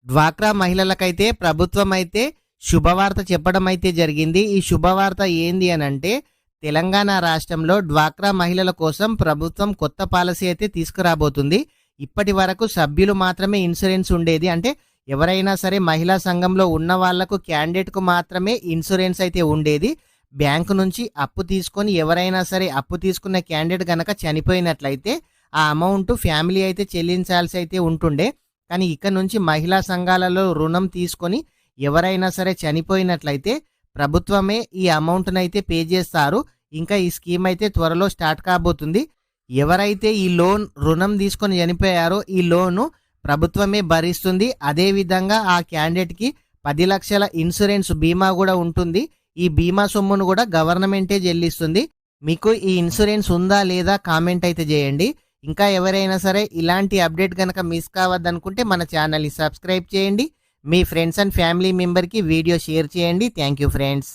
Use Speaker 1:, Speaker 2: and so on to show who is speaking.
Speaker 1: డ్వాక్రా మహిళలకైతే ప్రభుత్వం అయితే శుభవార్త చెప్పడం అయితే జరిగింది. ఈ శుభవార్త ఏంది అని అంటే, తెలంగాణ రాష్ట్రంలో డ్వాక్రా మహిళల కోసం ప్రభుత్వం కొత్త పాలసీ అయితే తీసుకురాబోతుంది. ఇప్పటి వరకు సభ్యులు మాత్రమే ఇన్సూరెన్స్ ఉండేది. అంటే ఎవరైనా సరే మహిళా సంఘంలో ఉన్న వాళ్లకు క్యాండిడేట్కు మాత్రమే ఇన్సూరెన్స్ అయితే ఉండేది. బ్యాంకు నుంచి అప్పు తీసుకొని ఎవరైనా సరే అప్పు తీసుకున్న క్యాండిడేట్ గనక చనిపోయినట్లయితే ఆ అమౌంట్ ఫ్యామిలీ అయితే చెల్లించాల్సి అయితే ఉంటుండే. కానీ ఇక నుంచి మహిళా సంఘాలలో రుణం తీసుకొని ఎవరైనా సరే చనిపోయినట్లయితే ప్రభుత్వమే ఈ అమౌంట్ను అయితే పే చేస్తారు. ఇంకా ఈ స్కీమ్ అయితే త్వరలో స్టార్ట్ కాబోతుంది. ఎవరైతే ఈ రుణం తీసుకొని చనిపోయారో ఈ లోను ప్రభుత్వమే భరిస్తుంది. అదేవిధంగా ఆ క్యాండిడేట్కి 10 లక్షల ఇన్సూరెన్స్ బీమా కూడా ఉంటుంది. ఈ బీమా సొమ్మును కూడా గవర్నమెంటే చెల్లిస్తుంది. మీకు ఈ ఇన్సూరెన్స్ ఉందా లేదా కామెంట్ అయితే చేయండి. ఇంకా ఎవరైనా సరే ఇలాంటి అప్డేట్ కనుక మిస్ కావద్దనుకుంటే మన ఛానల్ని సబ్స్క్రైబ్ చేయండి. మీ ఫ్రెండ్స్ అండ్ ఫ్యామిలీ మెంబర్కి వీడియో షేర్ చేయండి. Thank you friends.